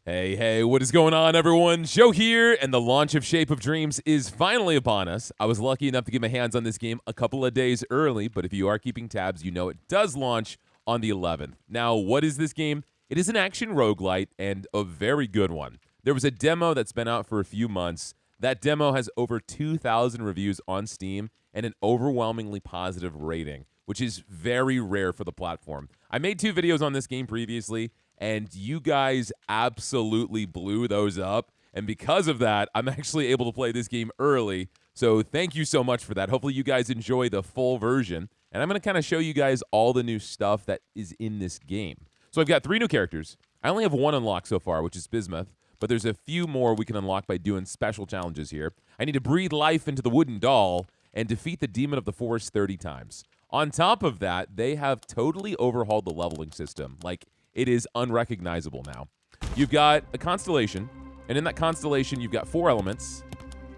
Hey, what is going on, everyone? Joe here, and the launch of Shape of Dreams is finally upon us. I was lucky enough to get my hands on this game a couple of days early, but if you are keeping tabs, you know it does launch on the 11th. Now, what is this game? It is an action roguelite, and a very good one. There was a demo that's been out for a few months. That demo has over 2,000 reviews on Steam and an overwhelmingly positive rating, which is very rare for the platform. I made 2 videos on this game previously, and you guys absolutely blew those up. And because of that, I'm actually able to play this game early. So thank you so much for that. Hopefully you guys enjoy the full version. And I'm going to kind of show you guys all the new stuff that is in this game. So I've got 3 new characters. I only have 1 unlocked so far, which is Bismuth. But there's a few more we can unlock by doing special challenges here. I need to breathe life into the wooden doll and defeat the demon of the forest 30 times. On top of that, they have totally overhauled the leveling system. Like, it is unrecognizable now. You've got a constellation, and in that constellation, you've got 4 elements,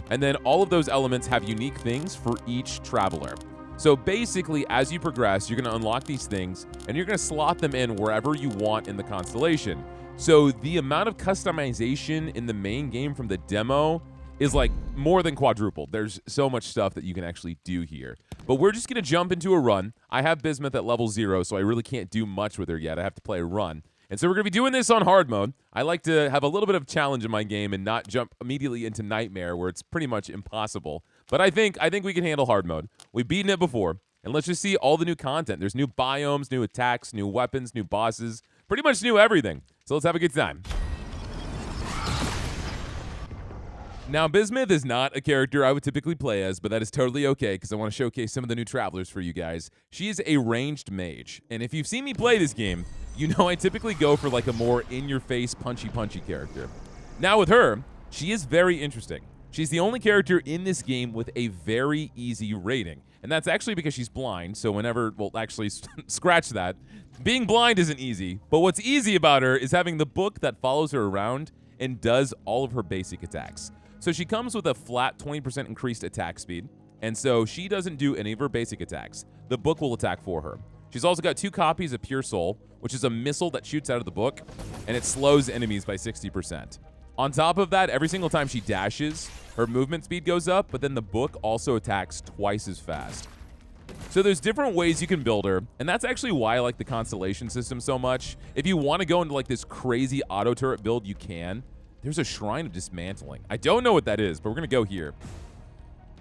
and then all of those elements have unique things for each traveler. So basically, as you progress, you're going to unlock these things, and you're going to slot them in wherever you want in the constellation. So the amount of customization in the main game from the demo is like more than quadrupled. There's so much stuff that you can actually do here. But we're just going to jump into a run. I have Bismuth at level 0, so I really can't do much with her yet. I have to play a run. And so we're going to be doing this on hard mode. I like to have a little bit of challenge in my game and not jump immediately into Nightmare where it's pretty much impossible. But I think we can handle hard mode. We've beaten it before. And let's just see all the new content. There's new biomes, new attacks, new weapons, new bosses, pretty much new everything. So let's have a good time. Now, Bismuth is not a character I would typically play as, but that is totally okay because I want to showcase some of the new travelers for you guys. She is a ranged mage, and if you've seen me play this game, you know I typically go for like a more in-your-face, punchy character. Now with her, she is very interesting. She's the only character in this game with a very easy rating, and that's actually because she's blind, so whenever, well, actually, scratch that. Being blind isn't easy, but what's easy about her is having the book that follows her around and does all of her basic attacks. So she comes with a flat 20% increased attack speed, and so she doesn't do any of her basic attacks. The book will attack for her. She's also got 2 copies of Pure Soul, which is a missile that shoots out of the book, and it slows enemies by 60%. On top of that, every single time she dashes, her movement speed goes up, but then the book also attacks twice as fast. So there's different ways you can build her, and that's actually why I like the constellation system so much. If you want to go into like this crazy auto turret build, you can. There's a Shrine of Dismantling. I don't know what that is, but we're going to go here.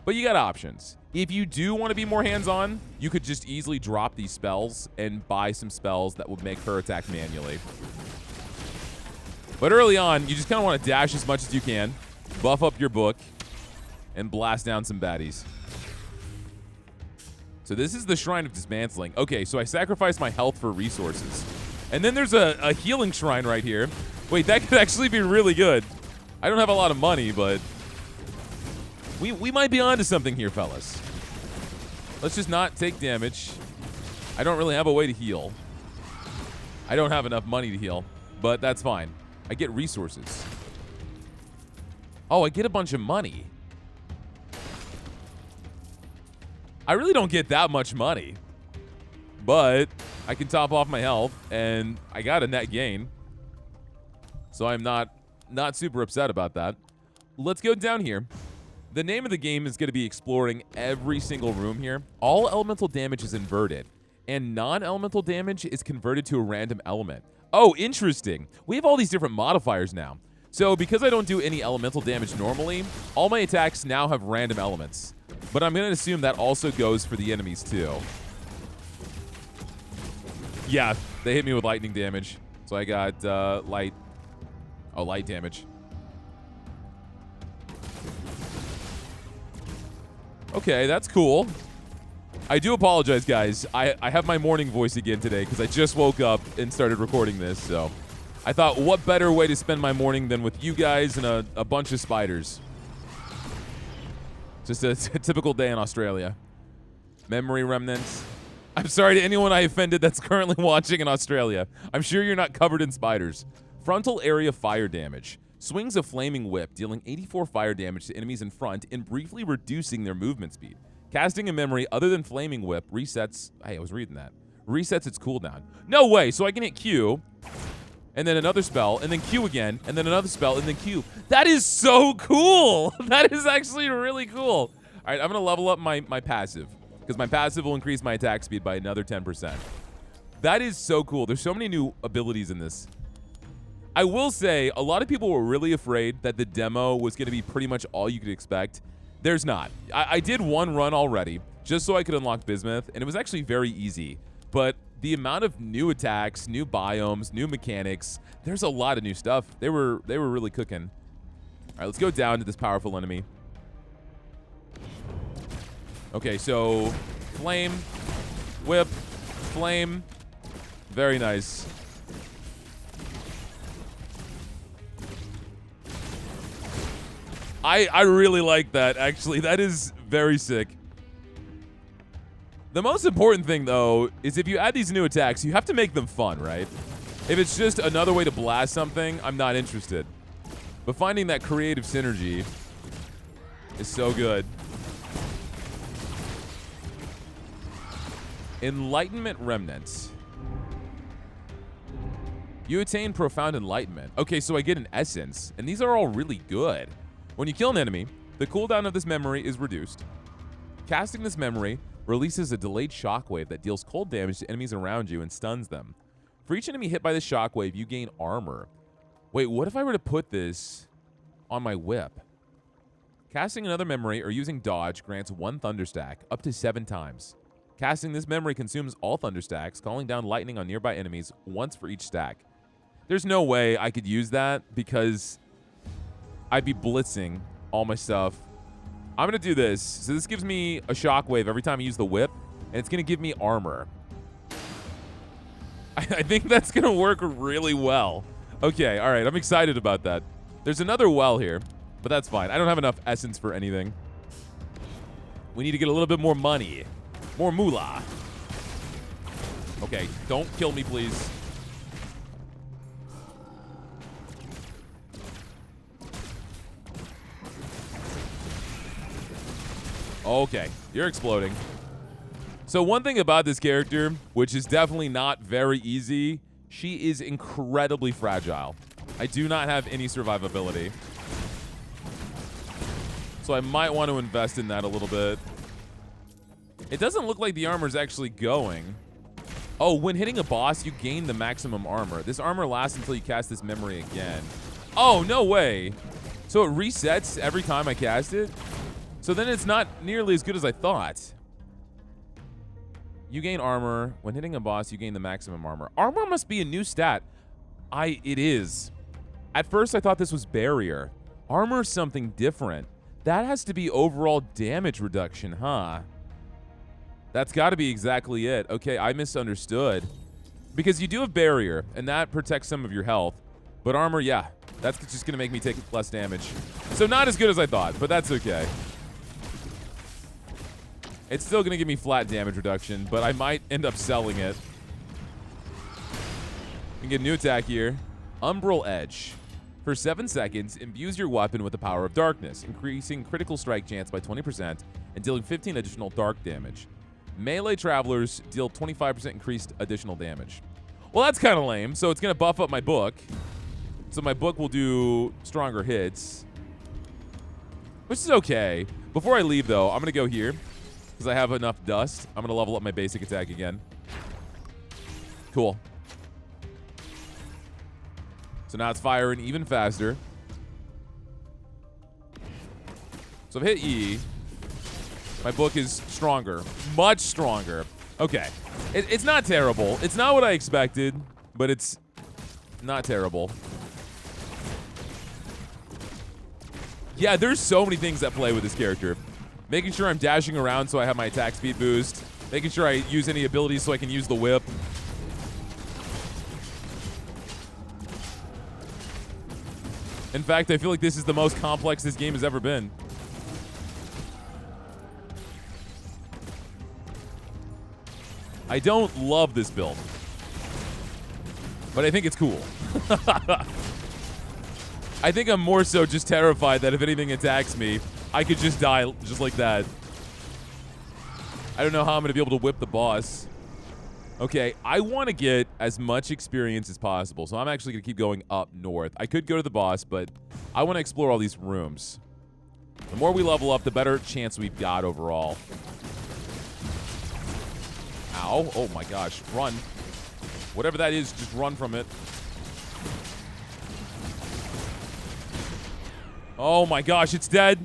But you got options. If you do want to be more hands-on, you could just easily drop these spells and buy some spells that would make her attack manually. But early on, you just kind of want to dash as much as you can, buff up your book, and blast down some baddies. So this is the Shrine of Dismantling. Okay, so I sacrificed my health for resources. And then there's a healing shrine right here. Wait, that could actually be really good. I don't have a lot of money, but we might be onto something here, fellas. Let's just not take damage. I don't really have a way to heal. I don't have enough money to heal, but that's fine. I get resources. Oh, I get a bunch of money. I really don't get that much money, but I can top off my health, and I got a net gain. So I'm not super upset about that. Let's go down here. The name of the game is going to be exploring every single room here. All elemental damage is inverted, and non-elemental damage is converted to a random element. Oh, interesting. We have all these different modifiers now. So because I don't do any elemental damage normally, all my attacks now have random elements. But I'm going to assume that also goes for the enemies too. Yeah, they hit me with lightning damage. So I got light damage. Okay, that's cool. I do apologize, guys. I have my morning voice again today because I just woke up and started recording this, so I thought, what better way to spend my morning than with you guys and a bunch of spiders. Just a typical day in Australia. Memory remnants. I'm sorry to anyone I offended that's currently watching in Australia. I'm sure you're not covered in spiders. Frontal area fire damage. Swings a flaming whip, dealing 84 fire damage to enemies in front and briefly reducing their movement speed. Casting a memory other than flaming whip resets... Hey, I was reading that. Resets its cooldown. No way! So I can hit Q, and then another spell, and then Q again, and then another spell, and then Q. That is so cool. That is actually really cool. All right, I'm going to level up my passive, because my passive will increase my attack speed by another 10%. That is so cool. There's so many new abilities in this. I will say, a lot of people were really afraid that the demo was going to be pretty much all you could expect. There's not. I did one run already, just so I could unlock Bismuth, and it was actually very easy. But the amount of new attacks, new biomes, new mechanics, there's a lot of new stuff. They were really cooking. All right, let's go down to this powerful enemy. Okay, so flame, whip, flame. Very nice. I really like that, actually. That is very sick. The most important thing, though, is if you add these new attacks, you have to make them fun, right? If it's just another way to blast something, I'm not interested. But finding that creative synergy is so good. Enlightenment Remnants. You attain Profound Enlightenment. Okay, so I get an essence, and these are all really good. When you kill an enemy, the cooldown of this memory is reduced. Casting this memory releases a delayed shockwave that deals cold damage to enemies around you and stuns them. For each enemy hit by the shockwave, you gain armor. Wait, what if I were to put this on my whip? Casting another memory or using dodge grants 1 Thunderstack up to 7 times. Casting this memory consumes all Thunderstacks, calling down lightning on nearby enemies once for each stack. There's no way I could use that because I'd be blitzing all my stuff. I'm going to do this. So this gives me a shockwave every time I use the whip, and it's going to give me armor. I think that's going to work really well. Okay, all right. I'm excited about that. There's another well here, but that's fine. I don't have enough essence for anything. We need to get a little bit more money. More moolah. Okay, don't kill me, please. Okay, you're exploding. So one thing about this character, which is definitely not very easy, she is incredibly fragile. I do not have any survivability. So I might want to invest in that a little bit. It doesn't look like the armor's actually going. Oh, when hitting a boss, you gain the maximum armor. This armor lasts until you cast this memory again. Oh, no way. So it resets every time I cast it? So then it's not nearly as good as I thought. You gain armor. When hitting a boss, you gain the maximum armor. Armor must be a new stat. It is. At first, I thought this was barrier. Armor's something different. That has to be overall damage reduction, huh? That's got to be exactly it. Okay, I misunderstood. Because you do have barrier, and that protects some of your health. But armor, yeah, that's just going to make me take less damage. So not as good as I thought, but that's okay. It's still going to give me flat damage reduction, but I might end up selling it. We can get a new attack here. Umbral Edge. For 7 seconds, imbues your weapon with the power of darkness, increasing critical strike chance by 20% and dealing 15 additional dark damage. Melee travelers deal 25% increased additional damage. Well, that's kind of lame, so it's going to buff up my book. So my book will do stronger hits, which is okay. Before I leave, though, I'm going to go here. Because I have enough dust, I'm going to level up my basic attack again. Cool. So now it's firing even faster. So if I hit E, my book is stronger. Much stronger. Okay. It's not terrible. It's not what I expected, but it's not terrible. Yeah, there's so many things that play with this character. Making sure I'm dashing around so I have my attack speed boost. Making sure I use any abilities so I can use the whip. In fact, I feel like this is the most complex this game has ever been. I don't love this build, but I think it's cool. I think I'm more so just terrified that if anything attacks me, I could just die just like that. I don't know how I'm going to be able to whip the boss. Okay, I want to get as much experience as possible, so I'm actually going to keep going up north. I could go to the boss, but I want to explore all these rooms. The more we level up, the better chance we've got overall. Ow. Oh my gosh. Run. Whatever that is, just run from it. Oh my gosh, it's dead.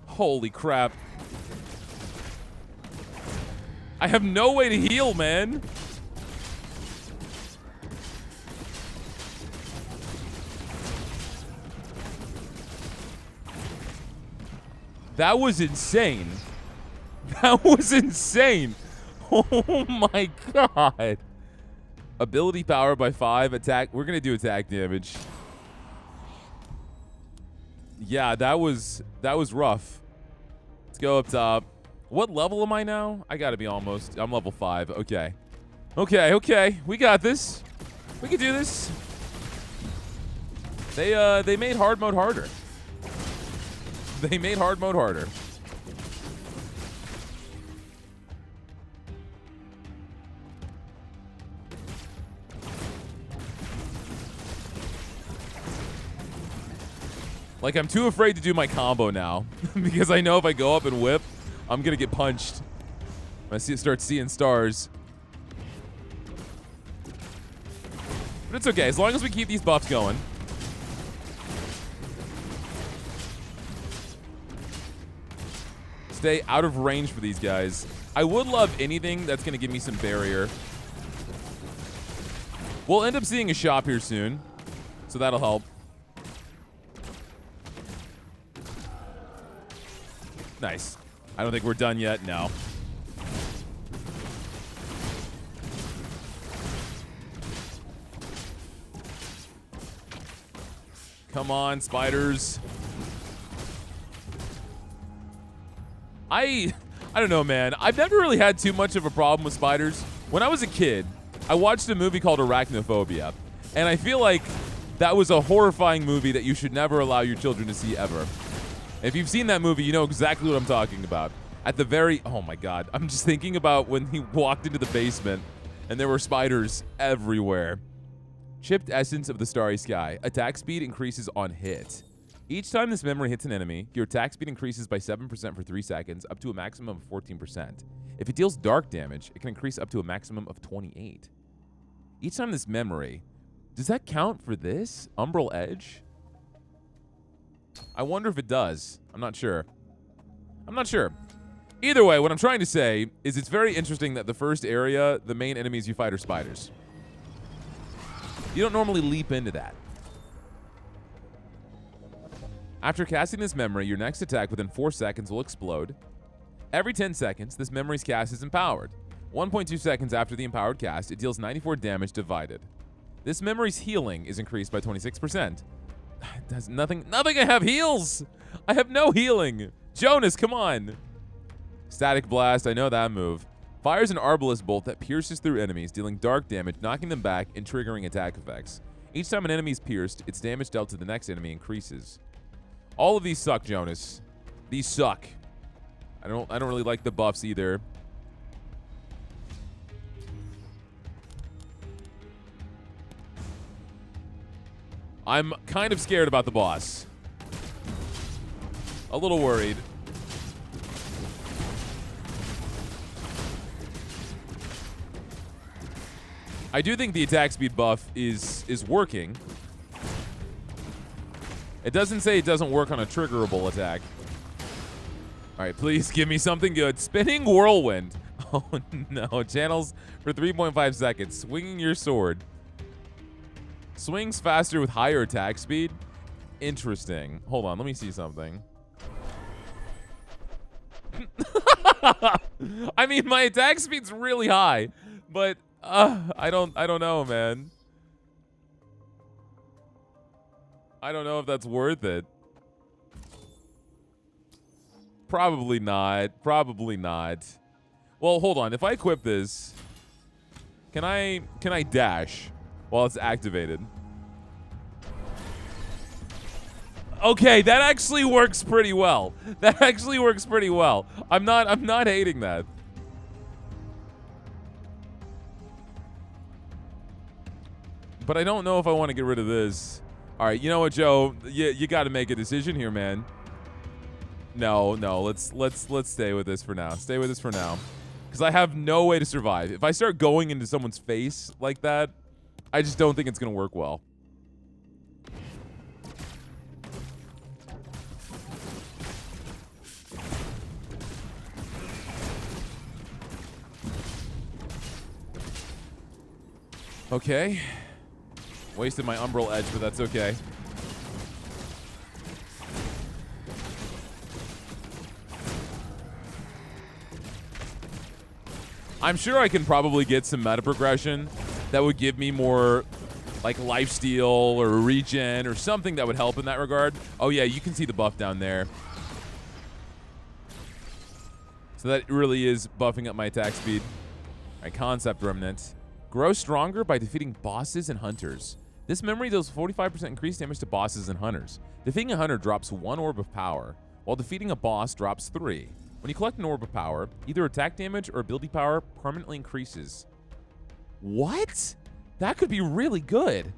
Holy crap. I have no way to heal, man. That was insane. That was insane. Oh my god. Ability power by 5. Attack. We're going to do attack damage. Yeah, that was rough. Let's go up top. What level am I now? I got to be almost. I'm level 5. Okay. Okay. We got this. We can do this. They made hard mode harder. They made hard mode harder. Like, I'm too afraid to do my combo now because I know if I go up and whip, I'm going to get punched. I start seeing stars. But it's okay. As long as we keep these buffs going. Stay out of range for these guys. I would love anything that's going to give me some barrier. We'll end up seeing a shop here soon, so that'll help. Nice. I don't think we're done yet. No. Come on, spiders. I don't know, man. I've never really had too much of a problem with spiders. When I was a kid, I watched a movie called Arachnophobia, and I feel like that was a horrifying movie that you should never allow your children to see ever. If you've seen that movie, you know exactly what I'm talking about. At the very, oh my god, I'm just thinking about when he walked into the basement and there were spiders everywhere. Chipped Essence of the Starry Sky. Attack speed increases on hit. Each time this memory hits an enemy, your attack speed increases by 7% for 3 seconds, up to a maximum of 14%. If it deals dark damage, it can increase up to a maximum of 28. Each time this memory, does that count for this? Umbral Edge? I wonder if it does. I'm not sure. Either way, what I'm trying to say is it's very interesting that the first area, the main enemies you fight are spiders. You don't normally leap into that. After casting this memory, your next attack within 4 seconds will explode. Every 10 seconds, this memory's cast is empowered. 1.2 seconds after the empowered cast, it deals 94 damage divided. This memory's healing is increased by 26%. Does nothing I have heals! I have no healing! Jonas, come on! Static Blast, I know that move. Fires an Arbalest bolt that pierces through enemies, dealing dark damage, knocking them back, and triggering attack effects. Each time an enemy is pierced, its damage dealt to the next enemy increases. All of these suck, Jonas. These suck. I don't really like the buffs either. I'm kind of scared about the boss. A little worried. I do think the attack speed buff is working. It doesn't say it doesn't work on a triggerable attack. All right, please give me something good. Spinning Whirlwind. Oh, no. Channels for 3.5 seconds. Swinging your sword. Swings faster with higher attack speed. Interesting. Hold on, let me see something. I mean, my attack speed's really high, but I don't know, man. I don't know if that's worth it. Probably not. Probably not. Well, hold on. If I equip this, can I dash while it's activated? Okay, that actually works pretty well. That actually works pretty well. I'm not hating that. But I don't know if I want to get rid of this. All right, you know what, Joe? You got to make a decision here, man. No, let's stay with this for now. Stay with this for now. Because I have no way to survive. If I start going into someone's face like that, I just don't think it's going to work well. Okay. Wasted my umbral edge, but that's okay. I'm sure I can probably get some meta progression that would give me more like lifesteal or regen or something that would help in that regard. Oh yeah, you can see the buff down there. So that really is buffing up my attack speed. All right, concept remnant. Grow stronger by defeating bosses and hunters. This memory deals 45% increased damage to bosses and hunters. Defeating a hunter drops 1 orb of power, while defeating a boss drops 3. When you collect an orb of power, either attack damage or ability power permanently increases. What? That could be really good.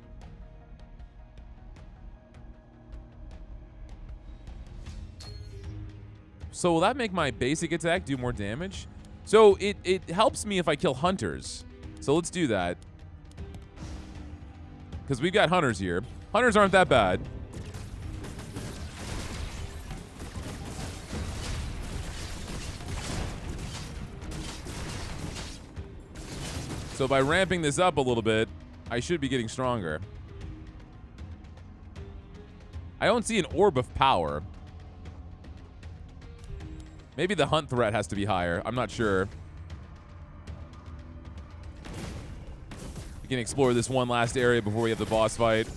So will that make my basic attack do more damage? So it helps me if I kill hunters. So let's do that. Because we've got hunters here. Hunters aren't that bad. So by ramping this up a little bit, I should be getting stronger. I don't see an orb of power. Maybe the hunt threat has to be higher. I'm not sure. We can explore this one last area before we have the boss fight.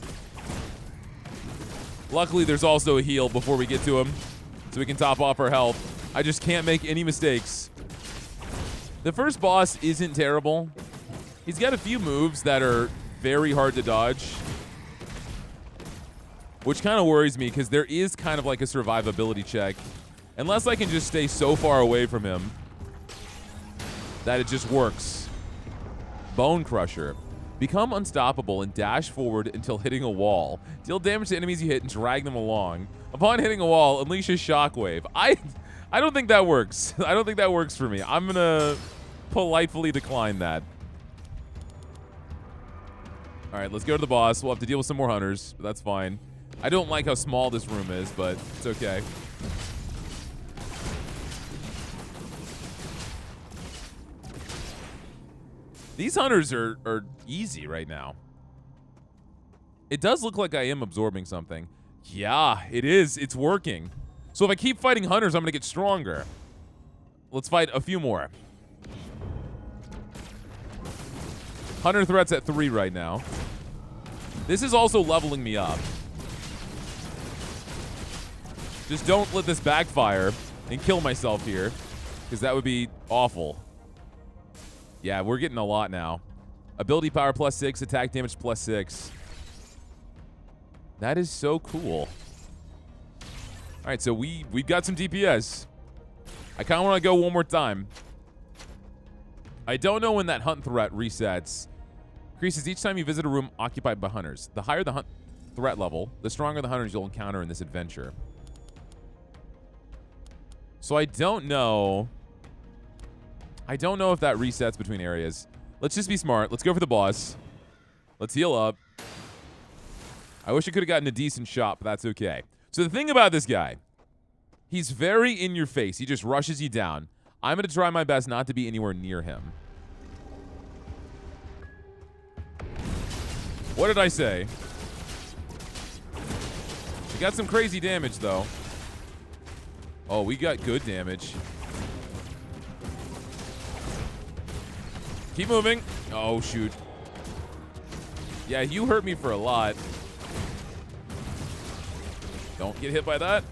Luckily, there's also a heal before we get to him, so we can top off our health. I just can't make any mistakes. The first boss isn't terrible. He's got a few moves that are very hard to dodge, which kind of worries me because there is kind of like a survivability check. Unless I can just stay so far away from him that it just works. Bone Crusher. Become unstoppable and dash forward until hitting a wall. Deal damage to enemies you hit and drag them along. Upon hitting a wall, unleash a shockwave. I don't think that works. I don't think that works for me. I'm gonna politely decline that. All right, let's go to the boss. We'll have to deal with some more hunters, but that's fine. I don't like how small this room is, but it's okay. These hunters are easy right now. It does look like I am absorbing something. Yeah, it is. It's working. So if I keep fighting hunters, I'm going to get stronger. Let's fight a few more. Hunter threat's at 3 right now. This is also leveling me up. Just don't let this backfire and kill myself here, because that would be awful. Yeah, we're getting a lot now. Ability power +6, attack damage +6. That is so cool. All right, so we've got some DPS. I kind of want to go one more time. I don't know when that hunt threat resets. Increases each time you visit a room occupied by hunters. The higher the hunt threat level, the stronger the hunters you'll encounter in this adventure. So I don't know. I don't know if that resets between areas. Let's just be smart. Let's go for the boss. Let's heal up. I wish I could have gotten a decent shot, but that's okay. So the thing about this guy, he's very in your face. He just rushes you down. I'm going to try my best not to be anywhere near him. What did I say? We got some crazy damage, though. Oh, we got good damage. Keep moving. Oh, shoot. Yeah, you hurt me for a lot. Don't get hit by that.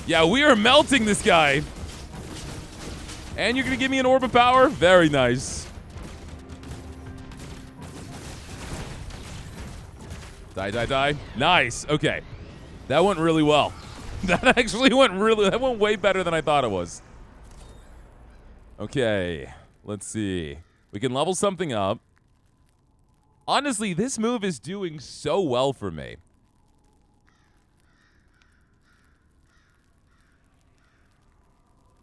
Yeah, we are melting this guy. And you're going to give me an orb of power? Very nice. Die, die, die. Nice. Okay. That went really well. That actually went way better than I thought it was. Okay. Let's see. We can level something up. Honestly, this move is doing so well for me.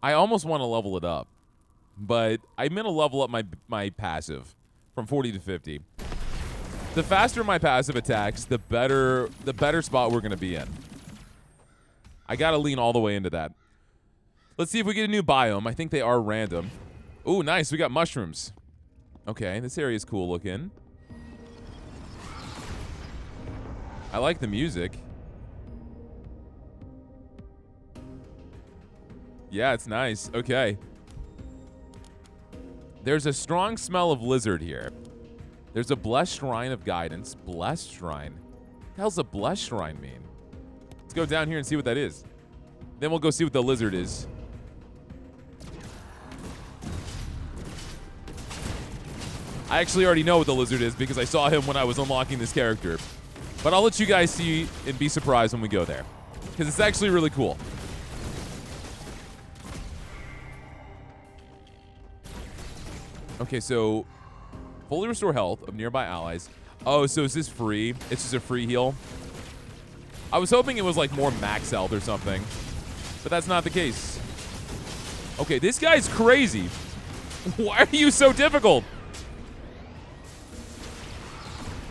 I almost want to level it up, but I'm going to level up my passive from 40 to 50. The faster my passive attacks, the better spot we're going to be in. I got to lean all the way into that. Let's see if we get a new biome. I think they are random. Ooh, nice. We got mushrooms. Okay, this area is cool looking. I like the music. Yeah, it's nice. Okay. There's a strong smell of lizard here. There's a blessed shrine of guidance. Blessed shrine? What the hell's a blessed shrine mean? Let's go down here and see what that is. Then we'll go see what the lizard is. I actually already know what the lizard is because I saw him when I was unlocking this character. But I'll let you guys see and be surprised when we go there, because it's actually really cool. Okay, so fully restore health of nearby allies. Oh, so is this free? It's just a free heal? I was hoping it was like more max health or something, but that's not the case. Okay, this guy's crazy. Why are you so difficult?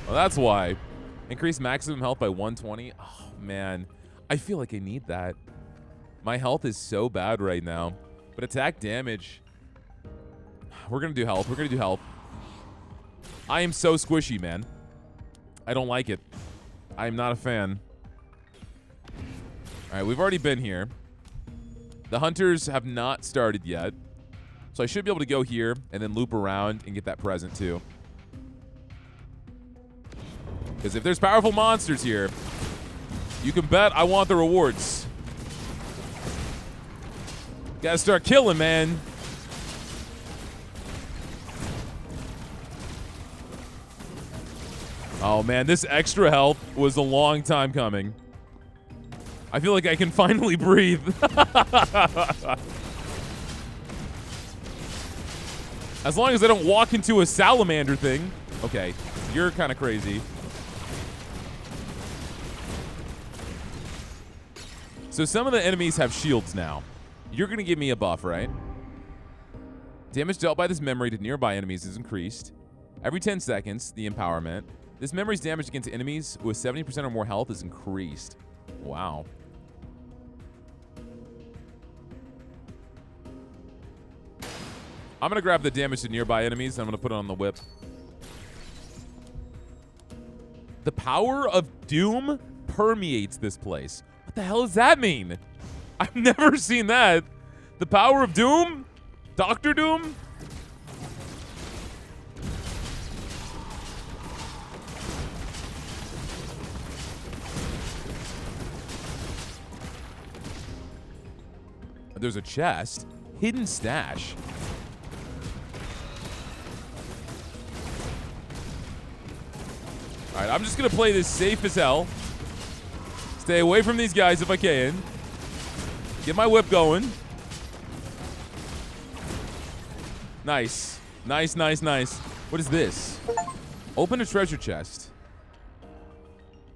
Well, that's why. Increase maximum health by 120. Oh, man. I feel like I need that. My health is so bad right now. But attack damage. We're going to do health. We're going to do health. I am so squishy, man. I don't like it. I'm not a fan. All right, we've already been here. The hunters have not started yet. So I should be able to go here and then loop around and get that present too. Because if there's powerful monsters here, you can bet I want the rewards. Gotta start killing, man. Oh, man, this extra health was a long time coming. I feel like I can finally breathe. As long as I don't walk into a salamander thing. Okay, you're kind of crazy. So some of the enemies have shields now. You're going to give me a buff, right? Damage dealt by this memory to nearby enemies is increased. Every 10 seconds, the empowerment. This memory's damage against enemies with 70% or more health is increased. Wow. I'm going to grab the damage to nearby enemies, and I'm going to put it on the whip. The power of doom permeates this place. What the hell does that mean? I've never seen that. The power of doom? Dr. Doom? There's a chest. Hidden stash. All right, I'm just going to play this safe as hell. Stay away from these guys if I can. Get my whip going. Nice. Nice, nice, nice. What is this? Open a treasure chest.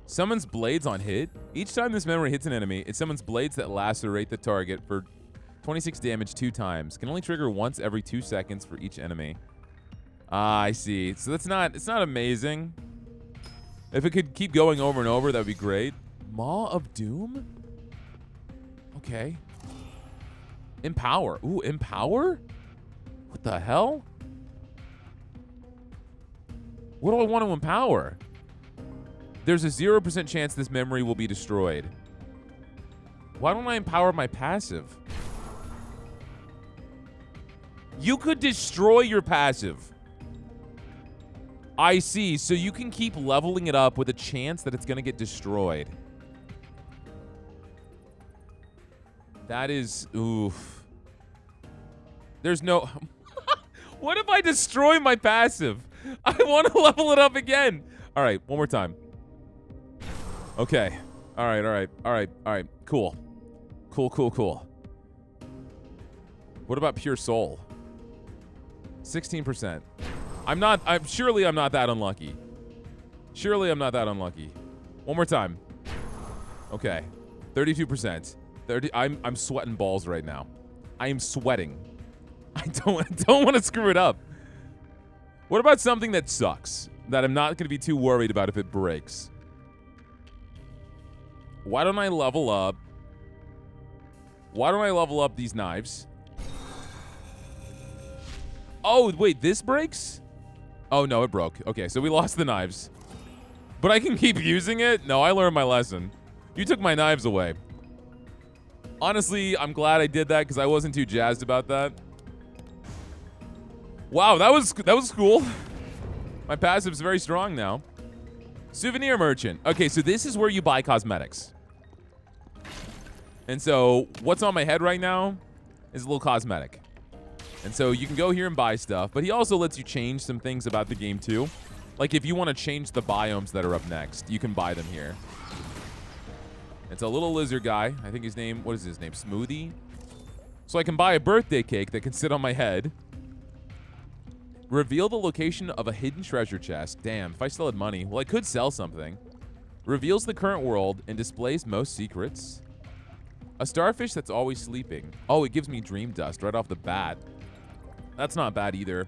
Summons blades on hit. Each time this memory hits an enemy, it summons blades that lacerate the target for 26 damage 2 times. Can only trigger once every 2 seconds for each enemy. Ah, I see. So it's not amazing. If it could keep going over and over, that would be great. Maw of Doom? Okay. Empower. Ooh, empower? What the hell? What do I want to empower? There's a 0% chance this memory will be destroyed. Why don't I empower my passive? You could destroy your passive. I see. So you can keep leveling it up with a chance that it's going to get destroyed. That is... Oof. There's no... What if I destroy my passive? I want to level it up again. All right, one more time. Okay. All right. Cool. Cool. What about pure soul? 16%. Surely I'm not that unlucky. One more time. Okay. 32%. I'm sweating balls right now. I am sweating. I don't want to screw it up. What about something that sucks? That I'm not going to be too worried about if it breaks. Why don't I level up? These knives? Oh, wait, this breaks? Oh, no, it broke. Okay, so we lost the knives. But I can keep using it? No, I learned my lesson. You took my knives away. Honestly, I'm glad I did that because I wasn't too jazzed about that. Wow, that was cool. My passive's very strong now. Souvenir merchant. Okay, so this is where you buy cosmetics. And so what's on my head right now is a little cosmetic. And so you can go here and buy stuff, but he also lets you change some things about the game too. Like if you want to change the biomes that are up next, you can buy them here. It's a little lizard guy. I think his name, what is his name? Smoothie? So I can buy a birthday cake that can sit on my head. Reveal the location of a hidden treasure chest. Damn, if I still had money. Well, I could sell something. Reveals the current world and displays most secrets. A starfish that's always sleeping. Oh, it gives me dream dust right off the bat. That's not bad either.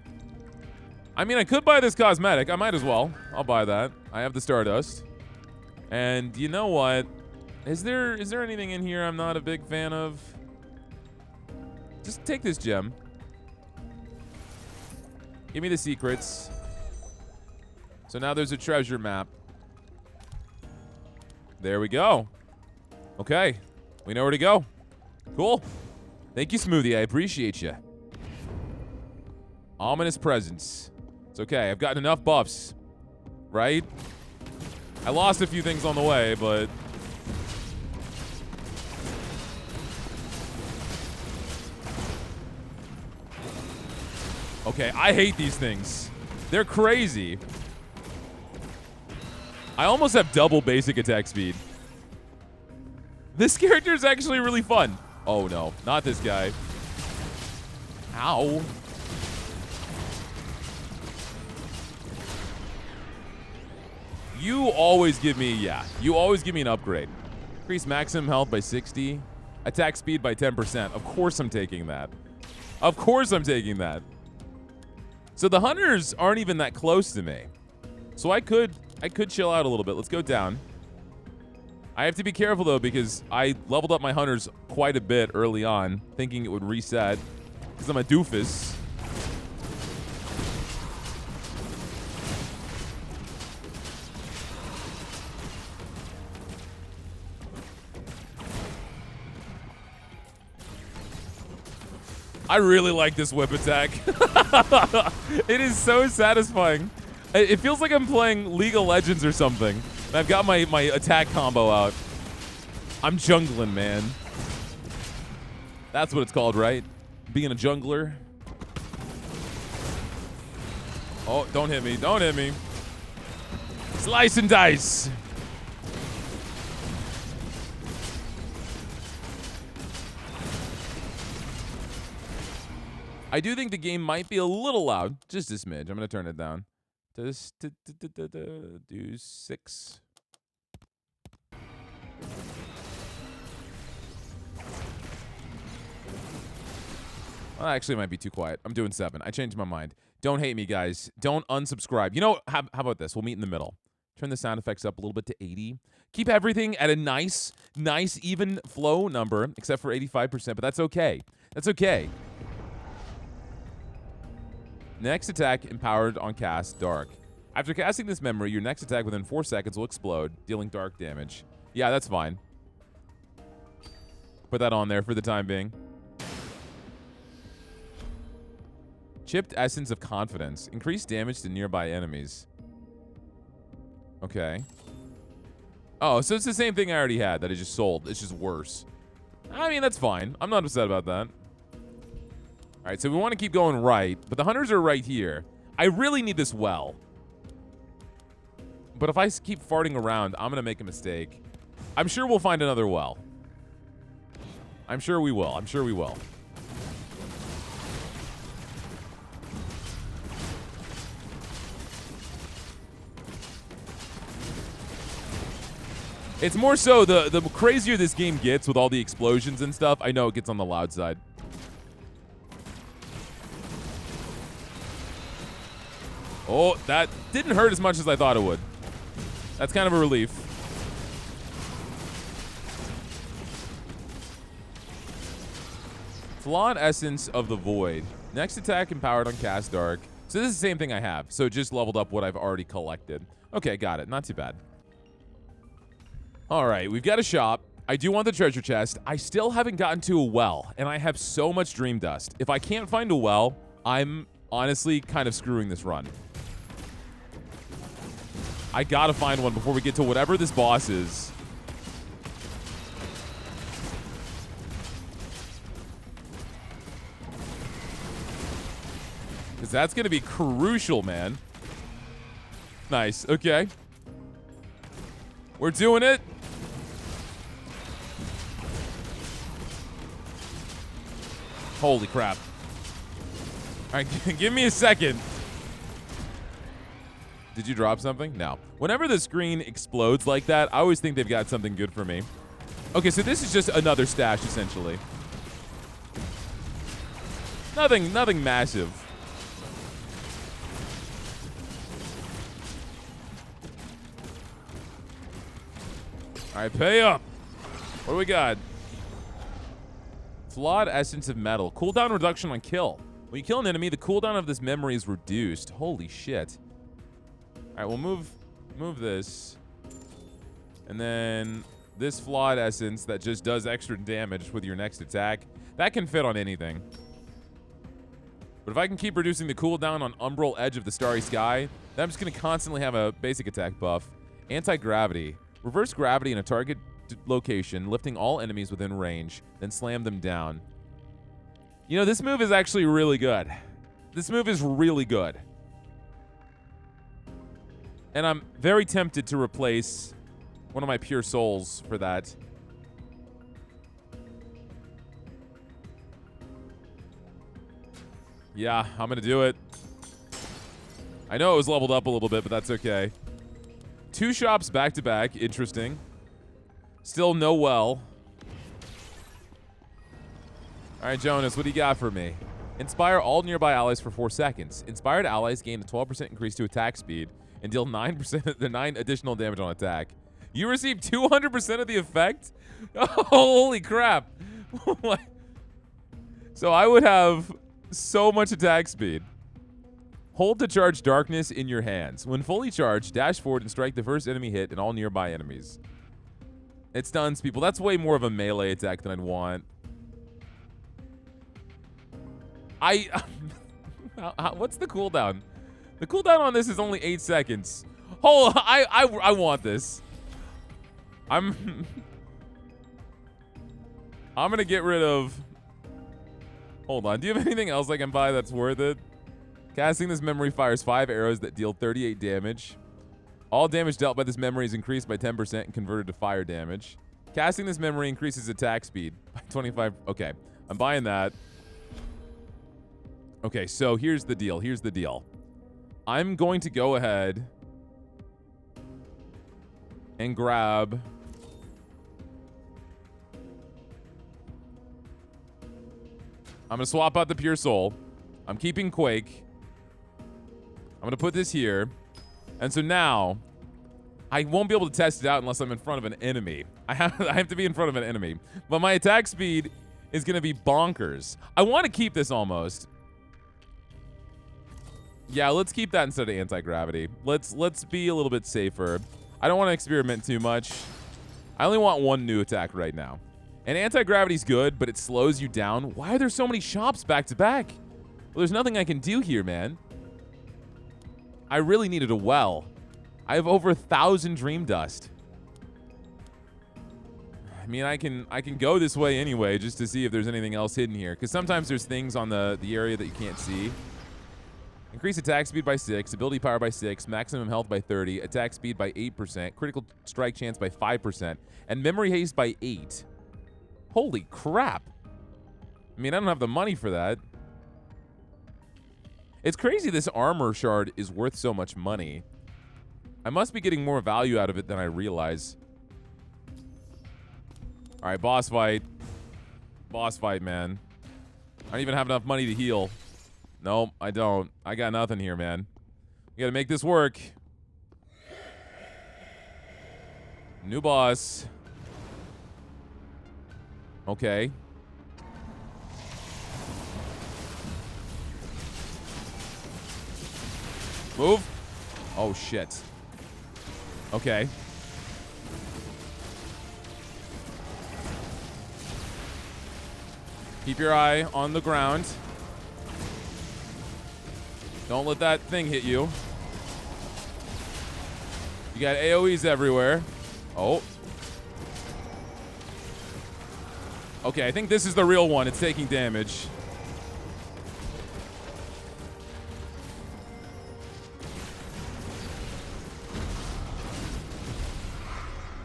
I mean, I could buy this cosmetic. I might as well. I'll buy that. I have the stardust. And you know what? Is there anything in here I'm not a big fan of? Just take this gem. Give me the secrets. So now there's a treasure map. There we go. Okay. We know where to go. Cool. Thank you, Smoothie. I appreciate you. Ominous presence. It's okay. I've gotten enough buffs. Right? I lost a few things on the way, but... Okay, I hate these things. They're crazy. I almost have double basic attack speed. This character is actually really fun. Oh no, not this guy. Ow. You always give me an upgrade. Increase maximum health by 60. Attack speed by 10%. Of course I'm taking that. So the hunters aren't even that close to me. So I could chill out a little bit. Let's go down. I have to be careful though because I leveled up my hunters quite a bit early on, thinking it would reset because I'm a doofus. I really like this whip attack. It is so satisfying. It feels like I'm playing League of Legends or something. And I've got my attack combo out. I'm jungling, man. That's what it's called, right? Being a jungler. Oh, don't hit me. Don't hit me. Slice and dice. I do think the game might be a little loud. Just a smidge. I'm going to turn it down. Do 6. Well, actually, it might be too quiet. I'm doing 7. I changed my mind. Don't hate me, guys. Don't unsubscribe. You know, how about this? We'll meet in the middle. Turn the sound effects up a little bit to 80. Keep everything at a nice, even flow number, except for 85%, but that's okay. That's okay. Next attack empowered on cast, dark. After casting this memory, your next attack within 4 seconds will explode, dealing dark damage. Yeah, that's fine. Put that on there for the time being. Chipped Essence of Confidence. Increase damage to nearby enemies. Okay. Oh, so it's the same thing I already had that I just sold. It's just worse. I mean, that's fine. I'm not upset about that. All right, so we want to keep going right, but the hunters are right here. I really need this well. But if I keep farting around, I'm going to make a mistake. I'm sure we'll find another well. I'm sure we will. I'm sure we will. It's more so the crazier this game gets with all the explosions and stuff, I know it gets on the loud side. Oh, that didn't hurt as much as I thought it would. That's kind of a relief. Flawed Essence of the Void. Next attack empowered on Cast Dark. So this is the same thing I have. So it just leveled up what I've already collected. Okay, got it. Not too bad. All right, we've got a shop. I do want the treasure chest. I still haven't gotten to a well, and I have so much dream dust. If I can't find a well, I'm honestly kind of screwing this run. I gotta find one before we get to whatever this boss is. Because that's gonna be crucial, man. Nice, okay. We're doing it. Holy crap. All right, give me a second. Did you drop something? No. Whenever the screen explodes like that, I always think they've got something good for me. Okay, so this is just another stash, essentially. Nothing massive. All right, pay up. What do we got? Flawed Essence of Metal. Cooldown reduction on kill. When you kill an enemy, the cooldown of this memory is reduced. Holy shit. All right, we'll move this. And then this Flawed Essence that just does extra damage with your next attack. That can fit on anything. But if I can keep reducing the cooldown on Umbral Edge of the Starry Sky, then I'm just going to constantly have a basic attack buff. Anti-gravity. Reverse gravity in a target location, lifting all enemies within range, then slam them down. You know, this move is actually really good. This move is really good. And I'm very tempted to replace one of my pure souls for that. Yeah, I'm going to do it. I know it was leveled up a little bit, but that's okay. 2 shops back to back. Interesting. Still no well. All right, Jonas, what do you got for me? Inspire all nearby allies for 4 seconds. Inspired allies gain a 12% increase to attack speed and deal 9% additional damage on attack. You receive 200% of the effect? Holy crap. So I would have so much attack speed. Hold to charge darkness in your hands. When fully charged, dash forward and strike the first enemy hit and all nearby enemies. It stuns people. That's way more of a melee attack than I'd want. What's the cooldown? The cooldown on this is only 8 seconds. Oh, I want this. I'm gonna get rid of. Hold on. Do you have anything else I can buy that's worth it? Casting this memory fires 5 arrows that deal 38 damage. All damage dealt by this memory is increased by 10% and converted to fire damage. Casting this memory increases attack speed by 25. Okay, I'm buying that. Okay, so here's the deal. Here's the deal. I'm going to go ahead and grab. I'm going to swap out the Pure Soul. I'm keeping Quake. I'm going to put this here. And so now, I won't be able to test it out unless I'm in front of an enemy. I have to be in front of an enemy. But my attack speed is going to be bonkers. I want to keep this almost. Yeah, let's keep that instead of anti-gravity. Let's be a little bit safer. I don't want to experiment too much. I only want 1 new attack right now. And anti-gravity's good, but it slows you down. Why are there so many shops back to back? Well, there's nothing I can do here, man. I really needed a well. I have over 1,000 dream dust. I mean, I can go this way anyway just to see if there's anything else hidden here. Because sometimes there's things on the area that you can't see. Increase attack speed by 6, ability power by 6, maximum health by 30, attack speed by 8%, critical strike chance by 5%, and memory haste by 8. Holy crap. I mean, I don't have the money for that. It's crazy this armor shard is worth so much money. I must be getting more value out of it than I realize. All right, boss fight. Boss fight, man. I don't even have enough money to heal. Nope, I don't. I got nothing here, man. We gotta make this work. New boss. Okay. Move. Oh, shit. Okay. Keep your eye on the ground. Don't let that thing hit you. You got AoEs everywhere. Oh. Okay, I think this is the real one. It's taking damage.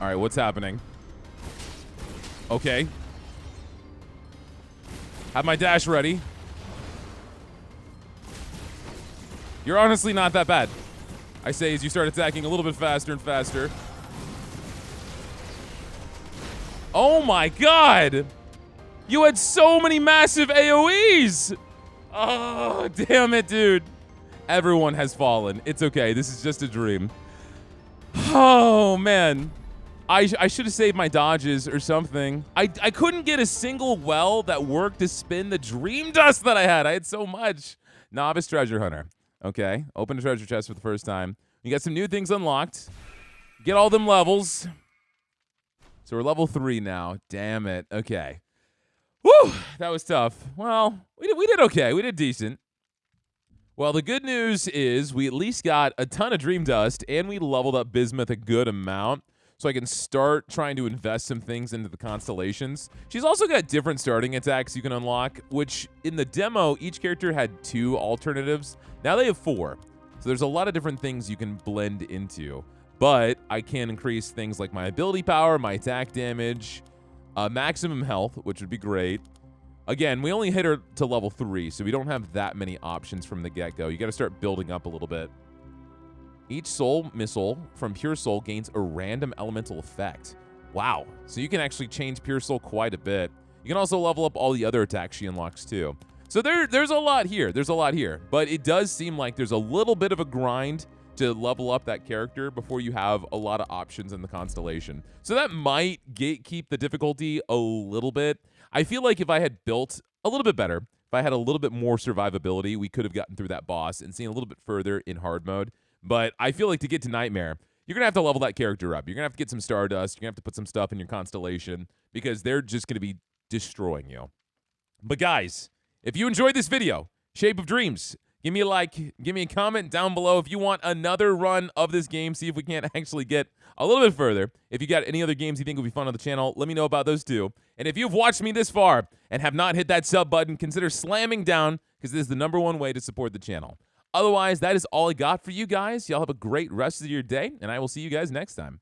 All right, what's happening? Okay. Have my dash ready. You're honestly not that bad. I say as you start attacking a little bit faster and faster. Oh my god! You had so many massive AoEs! Oh, damn it, dude. Everyone has fallen. It's okay. This is just a dream. Oh, man. I should have saved my dodges or something. I couldn't get a single well that worked to spin the dream dust that I had. I had so much. Novice treasure hunter. Okay, open a treasure chest for the first time. You got some new things unlocked. Get all them levels. So we're level 3 now. Damn it. Okay. Whew, that was tough. Well, we did okay. We did decent. Well, the good news is we at least got a ton of dream dust, and we leveled up Bismuth a good amount. So I can start trying to invest some things into the constellations. She's also got different starting attacks you can unlock, which in the demo, each character had 2 alternatives. Now they have 4. So there's a lot of different things you can blend into. But I can increase things like my ability power, my attack damage, maximum health, which would be great. Again, we only hit her to level 3, so we don't have that many options from the get-go. You got to start building up a little bit. Each soul missile from Pure Soul gains a random elemental effect. Wow. So you can actually change Pure Soul quite a bit. You can also level up all the other attacks she unlocks too. So there's a lot here. There's a lot here. But it does seem like there's a little bit of a grind to level up that character before you have a lot of options in the constellation. So that might gatekeep the difficulty a little bit. I feel like if I had built a little bit better, if I had a little bit more survivability, we could have gotten through that boss and seen a little bit further in hard mode. But I feel like to get to Nightmare, you're going to have to level that character up. You're going to have to get some Stardust. You're going to have to put some stuff in your constellation because they're just going to be destroying you. But guys, if you enjoyed this video, Shape of Dreams, give me a like, give me a comment down below if you want another run of this game, see if we can't actually get a little bit further. If you got any other games you think would be fun on the channel, let me know about those too. And if you've watched me this far and have not hit that sub button, consider slamming down because this is the #1 way to support the channel. Otherwise, that is all I got for you guys. Y'all have a great rest of your day, and I will see you guys next time.